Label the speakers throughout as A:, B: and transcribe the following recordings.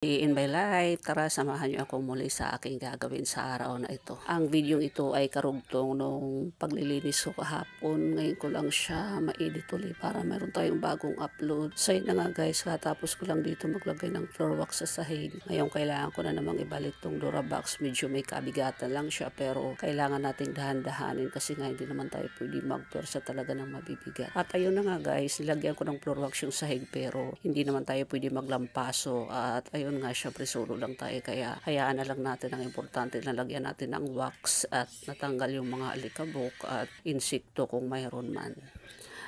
A: In my life, tara samahan niyo ako muli sa aking gagawin sa araw na ito. Ang video ito ay karugtong nung paglilinis ko kahapon. Ngayon ko lang siya ma-edit ulit para meron tayong bagong upload. So yun na nga guys, katapos ko lang dito maglagay ng floor wax sa sahig. Ngayon kailangan ko na namang ibalik tong Durabox. Medyo may kabigatan lang siya pero kailangan nating dahan-dahanin kasi nga hindi naman tayo pwede magpersa talaga ng mabibigat. At ayun na nga guys, nilagyan ko ng floor wax yung sahig pero hindi naman tayo pwede maglampaso at ayun nga, syempre solo lang tayo kaya hayaan na lang natin. Ang importante na lagyan natin ng wax at natanggal yung mga alikabok at insekto kung mayroon man.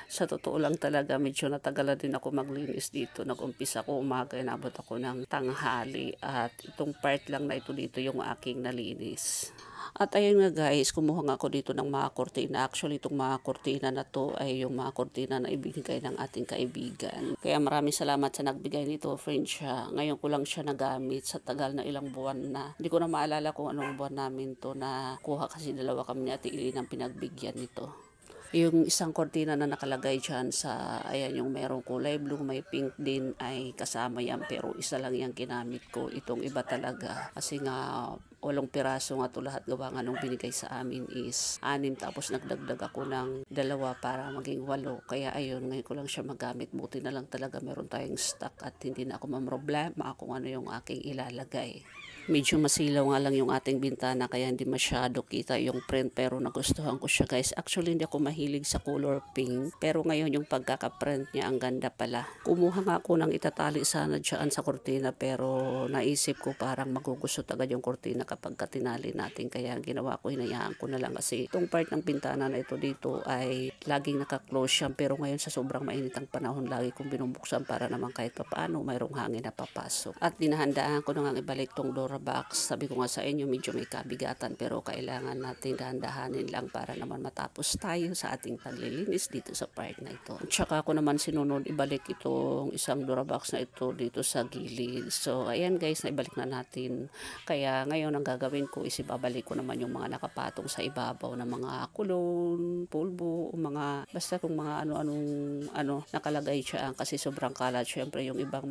A: Sa totoo lang talaga, medyo natagalan din ako maglinis dito. Nag-umpisa ko umaga, inabot ako ng tanghali at itong part lang na ito dito yung aking nalinis. At ayun nga guys, kumuha nga ako dito ng mga kortina. Actually, itong mga kortina na to ay yung mga kortina na ibigay ng ating kaibigan. Kaya maraming salamat sa nagbigay nito, friend siya. Ngayon ko lang siya nagamit sa tagal na ilang buwan na. Hindi ko na maalala kung anong buwan namin to na kuha kasi dalawa kami ni Ate Ili ng pinagbigyan nito. Yung isang kortina na nakalagay dyan sa, ayan yung merong kulay blue, may pink din ay kasama yan. Pero isa lang yung ginamit ko. Itong iba talaga. Kasi nga, 8 piraso nga ito lahat. Gawa nga nung binigay sa amin is 6. Tapos nagdagdag ako ng 2 para maging 8. Kaya ayun, ngayon ko lang siya magamit. Buti na lang talaga meron tayong stock at hindi na ako mamroblema kung ano yung aking ilalagay. Medyo masilaw nga lang yung ating bintana kaya hindi masyado kita yung print pero nagustuhan ko siya guys. Actually hindi ako mahilig sa color pink pero ngayon yung pagkaka-print niya ang ganda pala. Kumuha nga ako ng itatali sana dyan sa kortina pero naisip ko parang magugusot agad yung kortina kapag tinali natin kaya ginawa ko, hinayaan ko na lang kasi itong part ng bintana na ito dito ay laging naka-close yan pero ngayon sa sobrang mainit ang panahon lagi kong binubuksan para naman kahit paano mayroong hangin na papasok. At dinahandaan ko na nga ibalik tong Durabox. Sabi ko nga sa inyo medyo may kabigatan pero kailangan natin dahan-dahanin lang para naman matapos tayo sa ating paglilinis dito sa part na ito. Tsaka ako naman sinunod ibalik itong isang Durabox na ito dito sa gilid. So ayan guys, naibalik na natin. Kaya ngayon ang gagawin ko is ibabalik ko naman yung mga nakapatong sa ibabaw na mga kulon, pulbo, mga basta kung mga ano nakalagay siya kasi sobrang kalat. Syempre yung ibang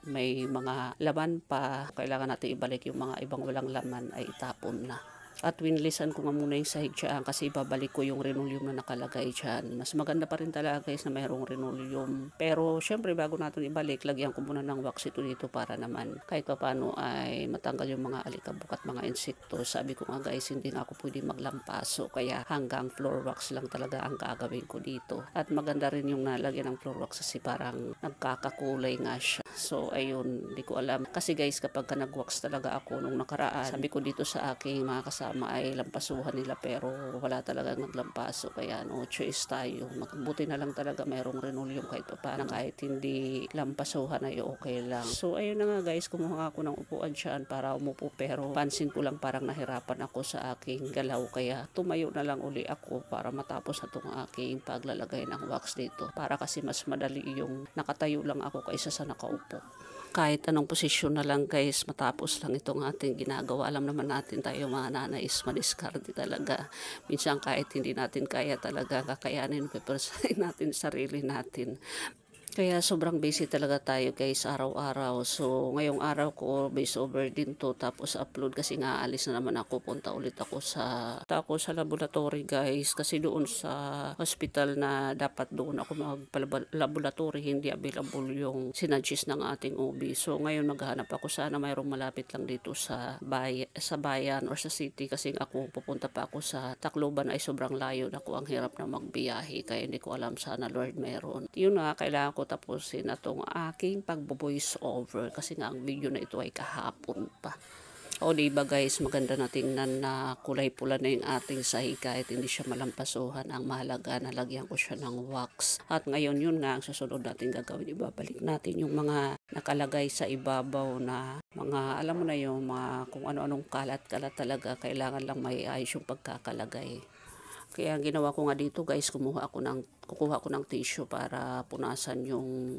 A: may mga laman pa, kailangan natin ibalik yung mga ibang walang laman ay itapon na. At winlisan ko nga muna yung sahig dyan kasi ibabalik ko yung linoleum na nakalagay dyan. Mas maganda pa rin talaga guys na mayroong linoleum. Pero syempre bago natin ibalik, lagyan ko muna ng wax ito dito para naman kahit pa paano ay matanggal yung mga alikabok at mga insekto. Sabi ko nga guys, hindi nga ako pwede maglampaso kaya hanggang floor wax lang talaga ang gagawin ko dito. At maganda rin yung nalagyan ng floor wax kasi parang nagkakakulay nga siya. So ayun, hindi ko alam. Kasi guys kapag nag-wax talaga ako nung nakaraan, sabi ko dito sa aking mga kasama ay lampasuhan nila pero wala talaga naglampaso kaya no choice tayo. Mabuti na lang talaga mayroong linoleum kahit paano kahit hindi lampasuhan ay okay lang. So ayun na nga guys, kumuha ako ng upuan dyan para umupo pero pansin ko lang parang nahirapan ako sa aking galaw kaya tumayo na lang uli ako para matapos na itong aking paglalagay ng wax dito. Para kasi mas madali yung nakatayo lang ako kaysa sa nakaupo. Kahit anong posisyon na lang guys, matapos lang itong ating ginagawa. Alam naman natin tayo mga nanay is madiskarte talaga. Minsan kahit hindi natin kaya talaga kakayanin, pepersahin natin sarili natin. Kaya sobrang busy talaga tayo guys araw-araw. So ngayong araw ko base over din to tapos upload kasi nga alis na naman ako. Punta ulit ako sa laboratory guys kasi doon sa hospital na dapat doon ako mag-laboratory hindi available yung sinadjust ng ating OB. So ngayon maghanap ako sana mayroong malapit lang dito sa bayan or sa city kasi ako pupunta pa ako sa Tacloban ay sobrang layo na ko, ang hirap na magbiyahe kaya hindi ko alam sana Lord meron. Yun na, kailangan ko tapusin na itong aking pagbo-voice over kasi nga ang video na ito ay kahapon pa. O diba guys, maganda na tingnan na kulay pula na yung ating sahig kahit hindi siya malampasuhan. Ang mahalaga na lagyan ko siya ng wax. At ngayon yun nga ang susunod natin gagawin. Ibabalik natin yung mga nakalagay sa ibabaw na mga alam mo na yung mga kung ano-anong kalat-kalat talaga. Kailangan lang may ayos yung pagkakalagay. Kaya ang ginawa ko nga dito guys, kukuha ko ng tissue para punasan yung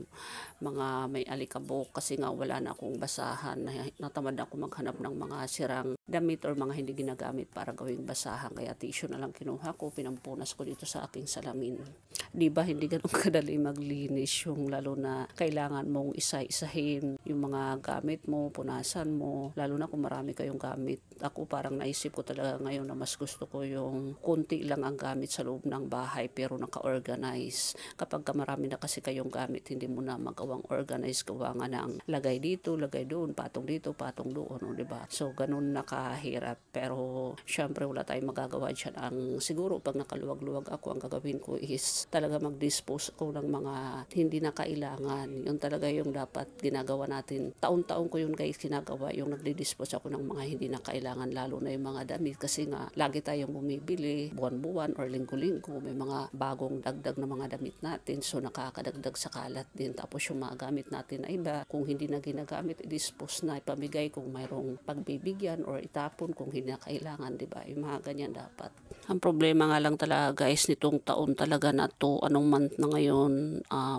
A: mga may alikabok kasi nga wala na akong basahan. Natamad ako maghanap ng mga sirang damit or mga hindi ginagamit para gawing basahan. Kaya tissue na lang kinuha ko, pinampunas ko dito sa aking salamin. Di ba hindi ganun kadali maglinis yung lalo na kailangan mong isa-isahin yung mga gamit mo, punasan mo, lalo na kung marami kayong gamit. Ako parang naisip ko talaga ngayon na mas gusto ko yung konti lang ang gamit sa loob ng bahay pero naka-organize. Kapag marami na kasi kayong gamit, hindi mo na magawang organize, gawa nga ng lagay dito, lagay doon, patong dito, patong doon, di ba? So ganun nakahirap, pero syempre wala tayong magagawa dyan. Siguro pag nakaluwag-luwag ako, ang gagawin ko is talaga mag-dispose ako ng mga hindi na kailangan. Yun talaga yung dapat ginagawa natin. Taon-taon ko yun guys ginagawa, yung nagdi-dispose ako ng mga hindi na kailangan, lalo na yung mga damit kasi nga lagi tayong bumibili buwan-buwan or linggo-linggo, may mga bagong dagdag na mga damit natin, so nakakadagdag sa kalat din. Tapos yung mga gamit natin na iba, kung hindi na ginagamit, i-dispose na, ipamigay kung mayroong pagbibigyan or itapon kung hindi na kailangan, di ba? Yung mga ganyan dapat. Ang problema nga lang talaga guys nitong taon talaga na to, anong month na ngayon,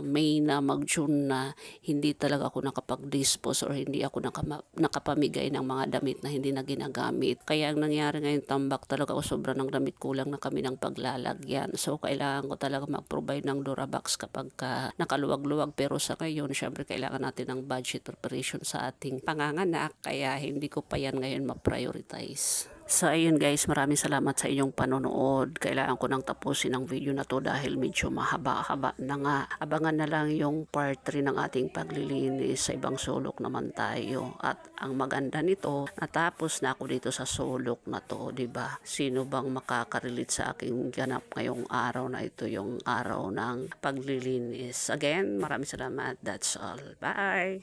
A: May na, mag-June na, hindi talaga ako nakapag-dispose or hindi ako nakapamigay ng mga damit na hindi na ginagamit. Kaya ang nangyari ngayon, tambak talaga ako, sobra ng damit, kulang na kami ng paglalagyan. So kailangan ko talaga mag-provide ng Durabox kapag nakaluwag-luwag. Pero sa ngayon, syempre kailangan natin ng budget preparation sa ating panganganak, kaya hindi ko pa yan ngayon ma-prioritize. So ayun guys, maraming salamat sa inyong panonood. Kailangan ko nang tapusin ang video na to dahil medyo mahaba-haba na nga. Abangan na lang yung part 3 ng ating paglilinis, sa ibang sulok naman tayo. At ang maganda nito, natapos na ako dito sa sulok na to, di ba? Sino bang makaka-relate sa aking ganap ngayong araw na ito, yung araw ng paglilinis. Again, maraming salamat. That's all. Bye!